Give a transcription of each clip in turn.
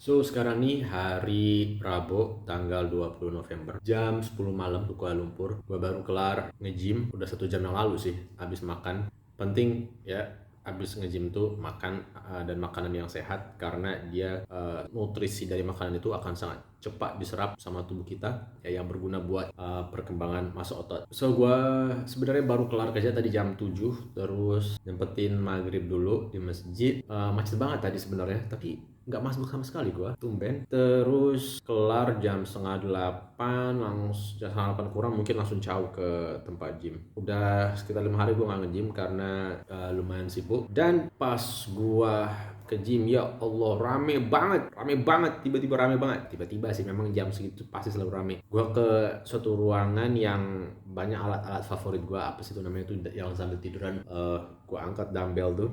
Sekarang nih hari Rabu tanggal 20 November jam 10 malam di Kuala Lumpur. Gue baru kelar nge-gym udah 1 jam yang lalu sih, habis makan. Penting ya, habis nge-gym tuh makan dan makanan yang sehat karena dia nutrisi dari makanan itu akan sangat cepat diserap sama tubuh kita ya, yang berguna buat perkembangan massa otot. Gue sebenarnya baru kelar kerja tadi jam 7, terus nyempetin maghrib dulu di masjid. Macet banget tadi sebenarnya, tapi nggak masuk sama sekali gua, tumben. Terus kelar jam setengah 8, langsung jam setengah 8 kurang mungkin langsung jauh ke tempat gym. Udah sekitar 5 hari gua nggak nge-gym karena lumayan sibuk. Dan pas gua ke gym, ya Allah, rame banget, tiba-tiba rame banget. Tiba-tiba sih, memang jam segitu pasti selalu rame. Gua ke suatu ruangan yang banyak alat-alat favorit gua. Apa sih itu namanya, tuh yang sambil tiduran, gua angkat dumbbell tuh.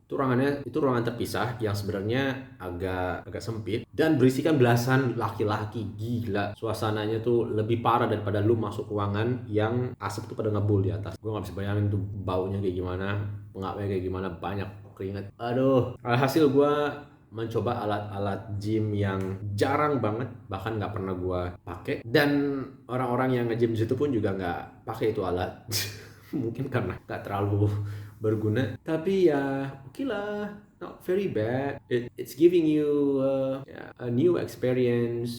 Itu ruangan terpisah yang sebenarnya agak sempit dan berisikan belasan laki-laki. Gila, suasananya tuh lebih parah daripada lu masuk ruangan yang asap tuh pada ngebul di atas. Gua nggak bisa bayangin tuh baunya kayak gimana, pengapnya kayak gimana, banyak keringat. Aduh, alhasil gua mencoba alat-alat gym yang jarang banget, bahkan nggak pernah gua pakai, dan orang-orang yang nge-gym di situ pun juga nggak pakai itu alat. Mungkin karena nggak terlalu berguna, tapi ya oke lah, not very bad. It's giving you a new experience,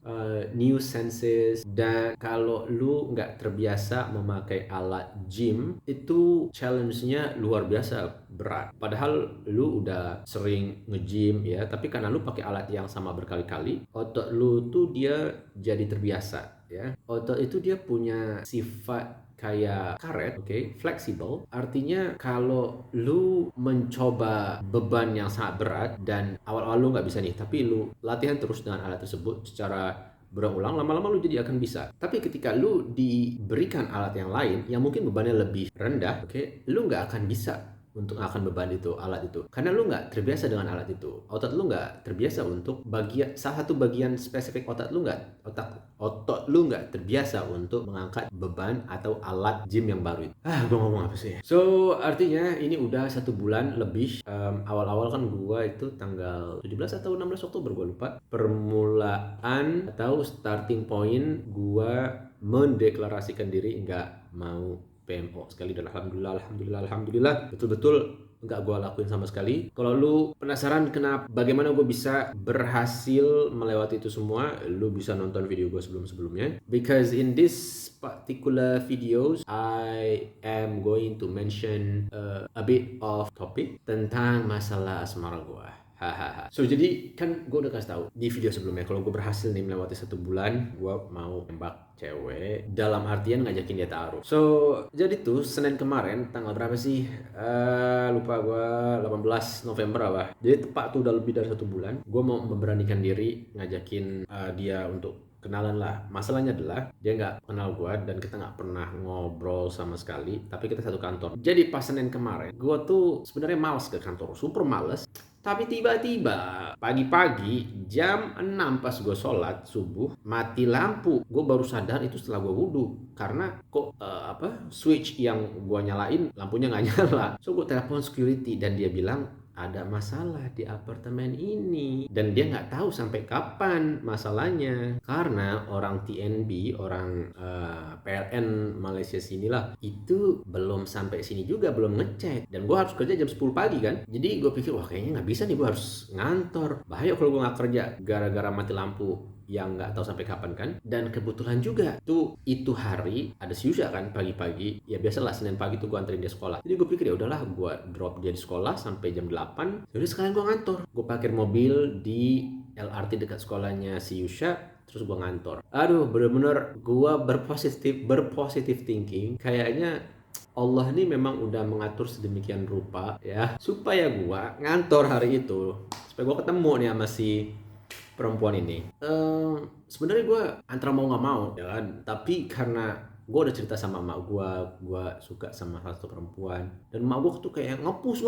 new senses. Dan kalau lu nggak terbiasa memakai alat gym, itu challenge-nya luar biasa berat. Padahal lu udah sering nge-gym ya, tapi karena lu pakai alat yang sama berkali-kali, otot lu tuh dia jadi terbiasa ya. Otot itu dia punya sifat kayak karet, oke, fleksibel. Artinya kalau lu mencoba beban yang sangat berat dan awal-awal lu nggak bisa nih, tapi lu latihan terus dengan alat tersebut secara berulang, lama-lama lu jadi akan bisa. Tapi ketika lu diberikan alat yang lain yang mungkin bebannya lebih rendah, oke, lu nggak akan bisa untuk akan beban itu, alat itu, karena lu nggak terbiasa dengan alat itu. Otot lu nggak terbiasa untuk salah satu bagian spesifik otot lu nggak otot lu nggak terbiasa untuk mengangkat beban atau alat gym yang baru itu. Gua ngomong apa sih? Artinya ini udah 1 bulan lebih. Awal-awal kan gua itu tanggal 17 atau 16 Oktober, gua lupa, permulaan atau starting point gua mendeklarasikan diri nggak mau PMO sekali. Dan alhamdulillah betul-betul nggak gue lakuin sama sekali. Kalau lu penasaran bagaimana gue bisa berhasil melewati itu semua, lu bisa nonton video gue sebelum-sebelumnya, because in this particular videos I am going to mention a bit of topic tentang masalah asmara gue. Hahaha. Jadi kan gue udah kasih tahu di video sebelumnya kalau gue berhasil nih melewati 1 bulan, gue mau tembak cewek, dalam artian ngajakin dia taruh. Jadi tuh Senin kemarin tanggal berapa sih? Lupa gue, 18 November apa. Jadi tepat tuh udah lebih dari 1 bulan. Gue mau memberanikan diri ngajakin dia untuk kenalan lah. Masalahnya adalah dia nggak kenal gue dan kita nggak pernah ngobrol sama sekali, tapi kita satu kantor. Jadi pas Senin kemarin gue tuh sebenarnya males ke kantor, super males. Tapi tiba-tiba pagi-pagi jam 6 pas gue sholat subuh mati lampu. Gue baru sadar itu setelah gue wudhu, karena kok switch yang gue nyalain lampunya nggak nyala. Gue telepon security dan dia bilang ada masalah di apartemen ini, dan dia nggak tahu sampai kapan masalahnya karena orang TNB, orang PLN Malaysia sinilah, itu belum sampai sini juga, belum ngecek. Dan gue harus kerja jam 10 pagi kan, jadi gue pikir wah kayaknya nggak bisa nih, gue harus ngantor, bahaya kalau gue nggak kerja gara-gara mati lampu yang nggak tahu sampai kapan kan. Dan kebetulan juga tuh itu hari ada si Yusha kan pagi-pagi, ya biasalah Senin pagi tuh gue anterin dia sekolah. Jadi gue pikir ya udahlah, gue drop dia di sekolah sampai jam 8, jadi sekalian gue ngantor. Gue parkir mobil di LRT dekat sekolahnya si Yusha, terus gue ngantor. Aduh, bener-bener gue berpositif thinking, kayaknya Allah ini memang udah mengatur sedemikian rupa ya, supaya gue ngantor hari itu, supaya gue ketemu nih sama si perempuan ini. Sebenarnya gue antara mau nggak mau ya kan, tapi karena gue udah cerita sama emak gue suka sama salah satu perempuan, dan emak gue tuh kayak ngepus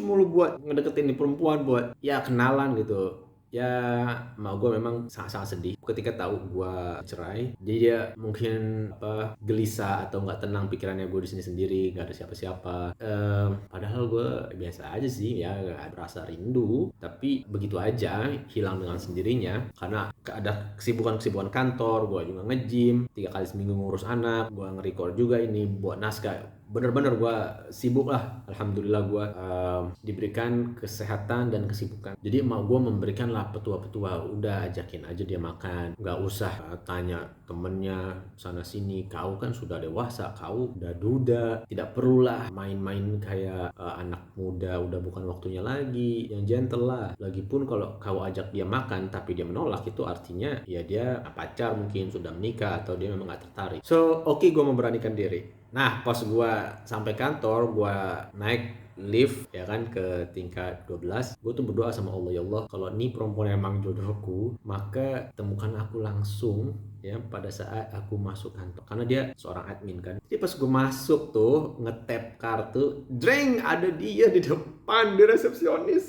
mulu buat ngedeketin nih perempuan, buat ya kenalan gitu. ya emak gue memang sangat-sangat sedih ketika tahu gue cerai. Jadi dia mungkin gelisah atau nggak tenang pikirannya, gue di sini sendiri nggak ada siapa-siapa. Padahal gue biasa aja sih ya, nggak berasa rindu, tapi begitu aja hilang dengan sendirinya karena ada kesibukan kantor. Gue juga nge-gym 3 kali seminggu ngurus anak, gue nge-record juga ini buat naskah. Bener-bener gue sibuk lah. Alhamdulillah gue diberikan kesehatan dan kesibukan. Jadi emak gue memberikan lah petua-petua, udah ajakin aja dia makan, nggak usah tanya temennya sana sini, kau kan sudah dewasa, kau udah duda, tidak perlulah main-main kayak anak muda, udah bukan waktunya lagi, yang gentle lah. Lagipun kalau kau ajak dia makan tapi dia menolak, itu artinya ya dia pacar, mungkin sudah menikah atau dia memang gak tertarik. So oke, gue memberanikan diri. Nah, pas gue sampai kantor, gue naik lift ya kan ke tingkat 12. Gue tuh berdoa sama Allah, ya Allah, kalau ini perempuan emang jodohku, maka temukan aku langsung ya pada saat aku masuk kantor. Karena dia seorang admin kan. Jadi pas gue masuk tuh, ngetap kartu, dreng, ada dia di depan, di resepsionis.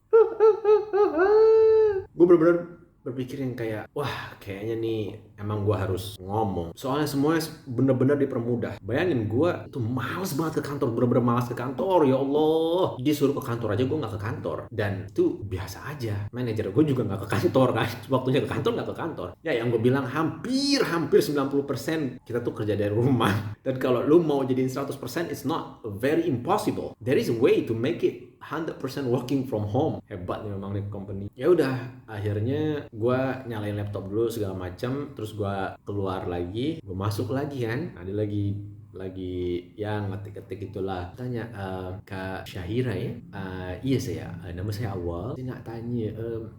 Gue bener-bener berpikir yang kayak, wah kayaknya nih emang gue harus ngomong, soalnya semuanya bener-bener dipermudah. Bayangin gue tuh males banget ke kantor, bener-bener males ke kantor, ya Allah. Dia suruh ke kantor aja gue gak ke kantor, dan itu biasa aja. Manajer gue juga gak ke kantor kan, waktunya ke kantor gak ke kantor. Ya yang gue bilang hampir 90% kita tuh kerja dari rumah. Dan kalau lu mau jadiin 100%, it's not very impossible. There is a way to make it 100% working from home. Hebat nih memang nih company. Ya udah, akhirnya gue nyalain laptop dulu segala macam, terus gue keluar lagi, gue masuk lagi kan, ada lagi yang ngetik-ngetik itulah. Tanya, Kak Syahira ya? Iya saya, nama saya Awal. Saya nak tanya,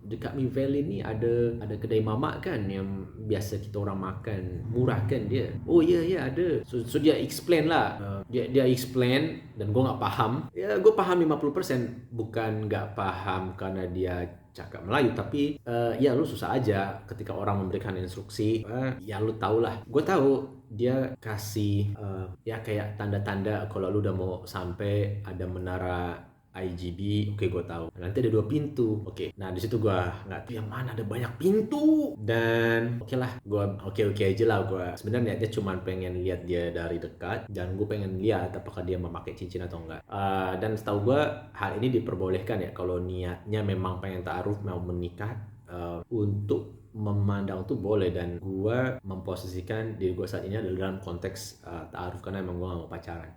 dekat Mi Valley ni ada kedai mamak kan yang biasa kita orang makan, murah kan dia? Oh iya ada. So dia explain lah. Dia explain dan gue nggak paham. Ya gue paham 50%, bukan nggak paham karena dia cakap Melayu, tapi ya lu susah aja ketika orang memberikan instruksi. Ya lu tau lah, gue tahu dia kasih ya kayak tanda-tanda kalau lu udah mau sampai ada menara IGB. Oke, gue tahu nanti ada 2 pintu. Oke, nah di situ gue nggak tahu yang mana ada banyak pintu, dan oke lah, gue oke aja lah. Gue sebenarnya dia cuma pengen lihat dia dari dekat, dan gue pengen lihat apakah dia memakai cincin atau enggak. Dan setahu gue hal ini diperbolehkan ya kalau niatnya memang pengen ta'aruf, mau menikah. Untuk memandang tuh boleh, dan gue memposisikan diri gue saat ini adalah dalam konteks ta'aruf karena emang gue gak mau pacaran.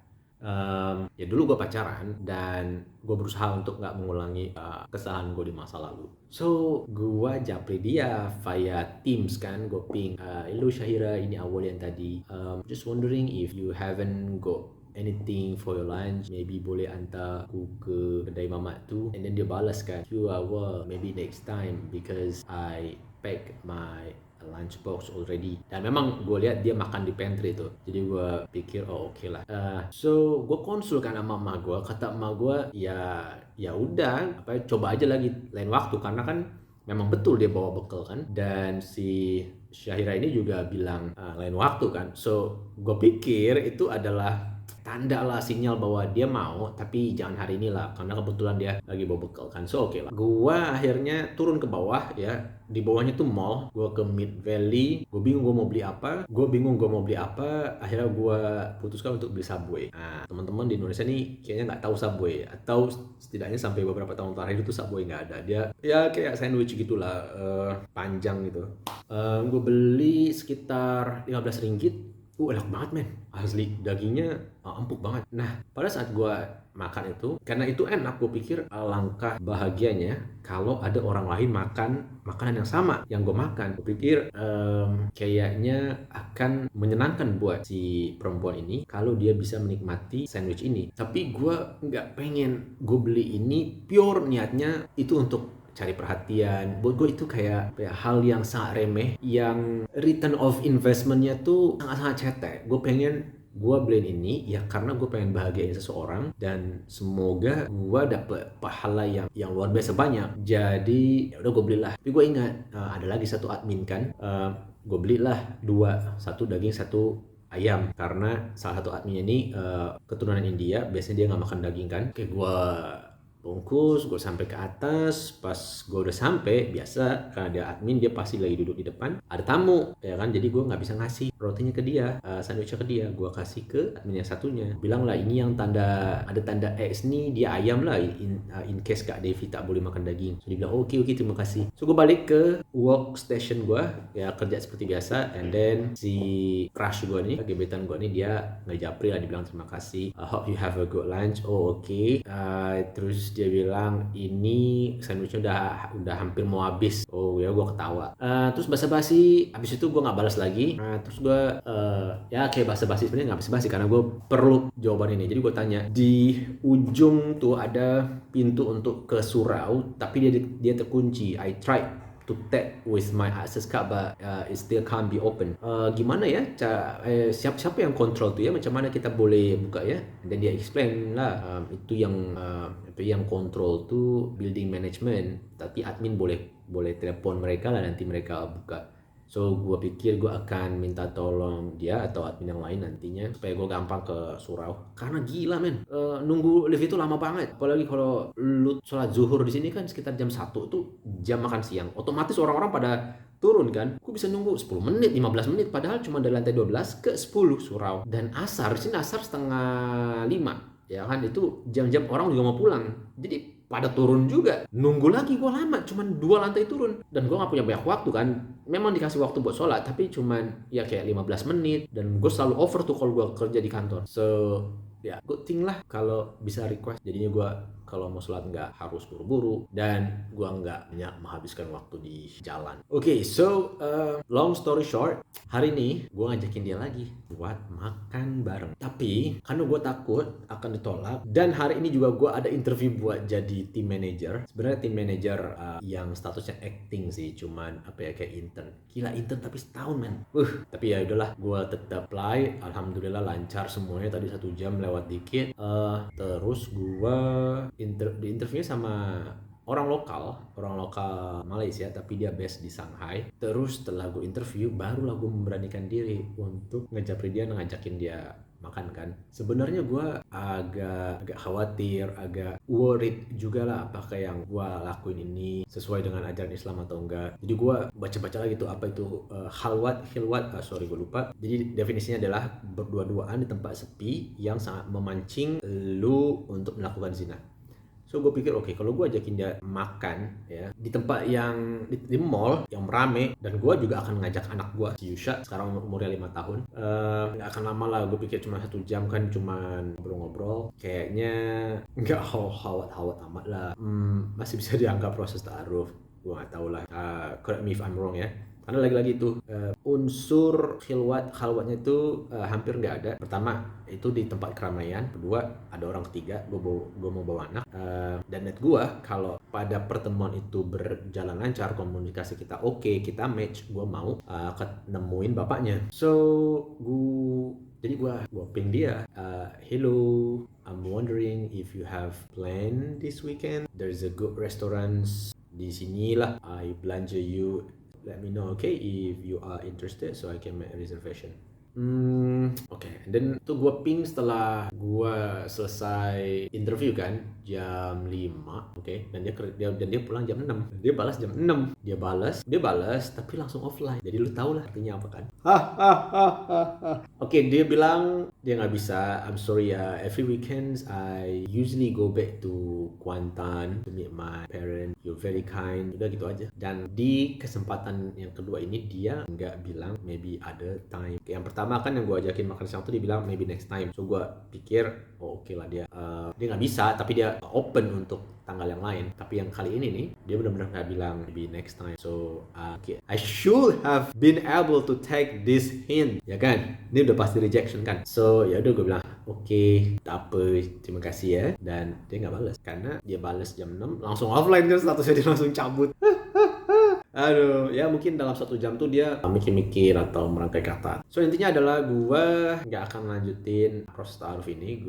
Ya dulu gue pacaran dan gue berusaha untuk gak mengulangi kesalahan gue di masa lalu. So gue japri dia via Teams kan, gue ping, hello Syahira, ini Awal yang tadi, just wondering if you haven't got anything for your lunch, maybe boleh hantar aku ke kedai mamak tu. And then dia balas kan, you Awal, maybe next time because I pack my lunchbox already. Dan memang gue lihat dia makan di pantry tuh, jadi gue pikir oke lah. So gue konsul kan sama emak gue, kata emak gue ya udah, coba aja lagi lain waktu, karena kan memang betul dia bawa bekal kan, dan si Syahira ini juga bilang lain waktu kan. So gue pikir itu adalah tanda lah, sinyal bahwa dia mau, tapi jangan hari ini lah karena kebetulan dia lagi bawa bekal kan. So oke lah, gua akhirnya turun ke bawah ya. Di bawahnya tuh mall. Gua ke Mid Valley, gua bingung gua mau beli apa. Akhirnya gua putuskan untuk beli Subway. Nah, teman-teman di Indonesia nih kayaknya nggak tahu Subway, atau setidaknya sampai beberapa tahun terakhir itu Subway nggak ada. Dia ya kayak sandwich gitulah, panjang gitu. Gua beli sekitar 15 ringgit. Enak banget men, asli dagingnya empuk banget. Nah pada saat gue makan itu, karena itu enak, gue pikir alangkah bahagianya kalau ada orang lain makan makanan yang sama yang gue makan. Gue pikir kayaknya akan menyenangkan buat si perempuan ini kalau dia bisa menikmati sandwich ini. Tapi gue nggak pengen gue beli ini pure niatnya itu untuk cari perhatian. Buat gue itu kayak hal yang sangat remeh, yang return of investmentnya tuh sangat-sangat cetek. Gue pengen gue beliin ini ya karena gue pengen bahagiain seseorang, dan semoga gue dapet pahala yang luar biasa banyak. Jadi ya udah gue belilah. Tapi gue ingat ada lagi satu admin kan, gue belilah 2, satu daging satu ayam, karena salah satu adminnya ini keturunan India, biasanya dia nggak makan daging kan. Oke, gue bungkus, gue sampai ke atas. Pas gue udah sampai, biasa karena dia admin, dia pasti lagi duduk di depan, ada tamu ya kan, jadi gue nggak bisa ngasih rotinya ke dia, sandwichnya ke dia, gue kasih ke admin yang satunya. Bilang lah, ini yang ada tanda X nih, dia ayam lah, in case Kak Devi tak boleh makan daging. So dia bilang oke, terima kasih. So gue balik ke workstation gue, ya kerja seperti biasa. And then si crush gue nih, gebetan gue nih, dia ngejapri lah, dibilang terima kasih, hope you have a good lunch. Oh oke. Terus dia bilang ini sandwichnya udah hampir mau habis. Oh ya, gue ketawa. Terus basa-basi, habis itu gue nggak balas lagi. Terus gue ya kayak basa-basi, sebenarnya nggak basa-basi karena gue perlu jawaban ini. Jadi gue tanya, di ujung tuh ada pintu untuk ke surau, tapi dia terkunci. I tried to tap with my access card, but it still can't be open. Gimana ya? Siapa yang kontrol tuh ya? Macam mana kita boleh buka ya? Dan dia explain lah, itu yang kontrol tuh building management, tapi admin boleh telepon mereka lah, nanti mereka buka. So gue pikir gue akan minta tolong dia atau admin yang lain nantinya supaya gue gampang ke surau. Karena gila men, nunggu lift itu lama banget. Apalagi kalau lu sholat zuhur di sini kan sekitar jam 1 tuh jam makan siang. Otomatis orang-orang pada turun kan. Gue bisa nunggu 10 menit, 15 menit, padahal cuma dari lantai 12 ke 10 surau. Dan asar, di sini asar setengah 5. Ya kan, itu jam-jam orang juga mau pulang. Jadi pada turun juga. Nunggu lagi gue lama, cuman 2 lantai turun. Dan gue gak punya banyak waktu kan. Memang dikasih waktu buat sholat, tapi cuman ya kayak 15 menit. Dan gue selalu over tuh kalau gue kerja di kantor. So ya good thing lah kalau bisa request. Jadinya gue kalau mau sholat nggak harus buru-buru, dan gue nggak banyak menghabiskan waktu di jalan. Oke, so long story short, hari ini gue ngajakin dia lagi buat makan bareng. Tapi karena gue takut akan ditolak, dan hari ini juga gue ada interview buat jadi team manager. Sebenarnya team manager yang statusnya acting sih, cuman apa ya, kayak intern. Gila, intern tapi setahun men. Tapi ya udahlah, gue tetap apply. Alhamdulillah lancar semuanya. Tadi 1 jam lewat dikit. Terus gue di interviewnya sama orang lokal Malaysia, tapi dia base di Shanghai. Terus setelah gue interview, barulah gue memberanikan diri untuk ngejapri dia, ngajakin dia makan kan. Sebenarnya gue agak khawatir, agak worried juga lah, apakah yang gue lakuin ini sesuai dengan ajaran Islam atau enggak. Jadi gue baca-baca lagi tuh apa itu hilwat, sorry gue lupa. Jadi definisinya adalah berdua-duaan di tempat sepi yang sangat memancing lu untuk melakukan zina. So gue pikir oke, kalau gue ajakin dia makan ya di tempat yang di mall yang rame, dan gue juga akan ngajak anak gue, si Yusha, sekarang umurnya 5 tahun, nggak akan lama lah. Gue pikir cuma 1 jam kan, cuman ngobrol-ngobrol, kayaknya nggak hawat amat lah. Masih bisa dianggap proses ta'aruf. Gue nggak tahu lah, correct me if I'm wrong ya. Karena lagi-lagi itu unsur khalwatnya itu hampir nggak ada. Pertama, itu di tempat keramaian. Kedua, ada orang ketiga, gue mau bawa anak. Dan net gue, kalau pada pertemuan itu berjalan lancar, komunikasi kita oke, kita match, gue mau nemuin bapaknya. So jadi gue ping dia, hello, I'm wondering if you have plan this weekend. There's a good restaurant di sini lah, I belanja you. Let me know, okay, if you are interested, so I can make a reservation. Okay. Dan itu gue ping setelah gue selesai interview kan, jam 5, okay? Dan dia pulang jam 6. Dia balas jam 6. Dia balas tapi langsung offline. Jadi lu tau lah artinya apa kan? Okay, dia bilang dia nggak bisa. I'm sorry ya. Every weekends I usually go back to Kuantan to meet my parents. You're very kind. Udah gitu aja. Dan di kesempatan yang kedua ini dia nggak bilang maybe other time. Yang pertama kan yang gue ajakin makan siang tuh dia bilang maybe next time. So gue pikir oke lah, dia nggak bisa, tapi dia open untuk tanggal yang lain. Tapi yang kali ini nih, dia benar-benar nggak bilang maybe next time. So I should have been able to take this hint, ya kan? Ini udah pasti rejection kan? So ya udah, gue bilang oke, tak apa, terima kasih ya. Dan dia nggak balas, karena dia balas jam 6 langsung offline kan, statusnya dia langsung cabut. Aduh, ya mungkin dalam 1 jam tuh dia mikir-mikir atau merangkai kata. So intinya adalah gue nggak akan lanjutin proses ta'aruf ini.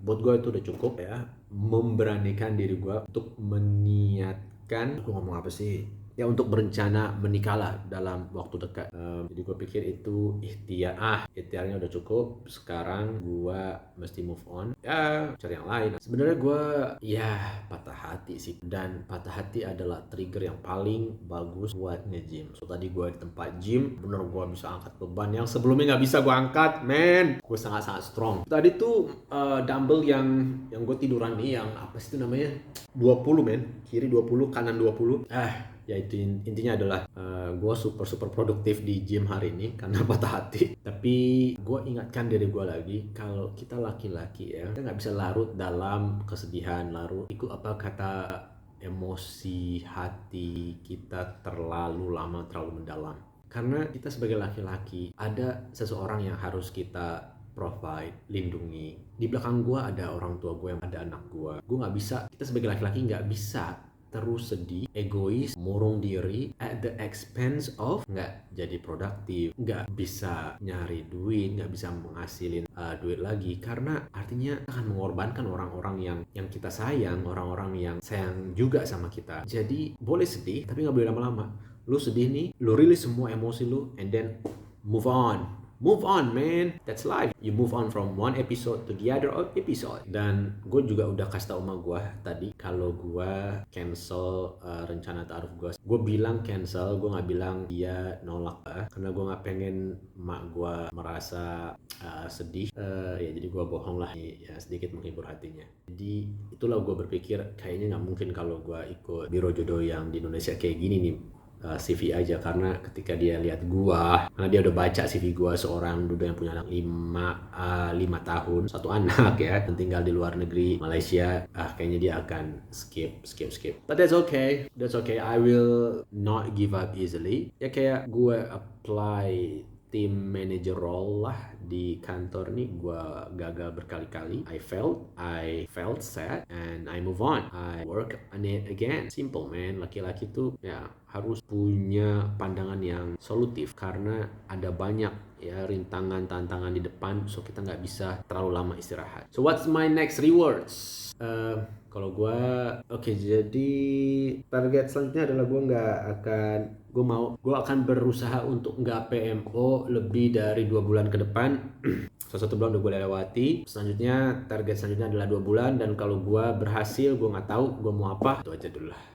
Buat gue itu udah cukup ya, memberanikan diri gue untuk meniatkan. Gue ngomong apa sih? ya untuk berencana menikah lah dalam waktu dekat. Jadi gue pikir itu ikhtiarnya udah cukup. Sekarang gue mesti move on, ya cari yang lain. Sebenarnya gue ya patah hati sih, dan patah hati adalah trigger yang paling bagus buat nge-gym. So tadi gue di tempat gym, bener gue bisa angkat beban yang sebelumnya nggak bisa gue angkat, man. Gue sangat-sangat strong. Tadi tuh dumbbell yang gue tiduran nih, yang apa sih itu namanya, 20 men, kiri 20 kanan 20. Ya itu intinya adalah gue super produktif di gym hari ini karena patah hati. Tapi gue ingatkan diri gue lagi, kalau kita laki-laki ya, kita nggak bisa larut dalam kesedihan, larut ikut apa kata emosi hati kita terlalu lama, terlalu mendalam. Karena kita sebagai laki-laki ada seseorang yang harus kita provide, lindungi. Di belakang gue ada orang tua gue, yang ada anak gue. Gue nggak bisa, kita sebagai laki-laki nggak bisa terus sedih, egois, murung diri at the expense of nggak jadi produktif, nggak bisa nyari duit, nggak bisa menghasilin duit lagi, karena artinya kita akan mengorbankan orang-orang yang kita sayang, orang-orang yang sayang juga sama kita. Jadi boleh sedih, tapi nggak boleh lama-lama. Lu sedih nih, lu rilis semua emosi lu, and then move on. Move on, man. That's life. You move on from one episode to the other episode. Dan gue juga udah kasih tau sama gue tadi kalau gue cancel rencana taruh gue. Gue bilang cancel, gue nggak bilang dia nolak, karena gue nggak pengen mak gue merasa sedih. Ya jadi gue bohong lah, ya sedikit menghibur hatinya. Jadi itulah gue berpikir kayaknya nggak mungkin kalau gue ikut biro jodoh yang di Indonesia kayak gini nih. CV aja, karena ketika dia lihat gua, karena dia udah baca CV gua, seorang duda yang punya anak 5 tahun, satu anak ya, dan tinggal di luar negeri Malaysia, kayaknya dia akan skip. But that's okay, I will not give up easily. Ya kayak gue apply team manager role lah di kantor nih, gue gagal berkali-kali. I felt sad and I move on. I work on it again. Simple man, laki-laki tuh ya harus punya pandangan yang solutif, karena ada banyak ya rintangan, tantangan di depan, so kita nggak bisa terlalu lama istirahat. So what's my next rewards? Kalau gue, jadi target selanjutnya adalah gue akan berusaha untuk nggak PMO lebih dari 2 bulan ke depan. Salah satu bulan udah gue lewati. Selanjutnya target selanjutnya adalah 2 bulan, dan kalau gue berhasil, gue nggak tahu gue mau apa, itu aja dulu lah.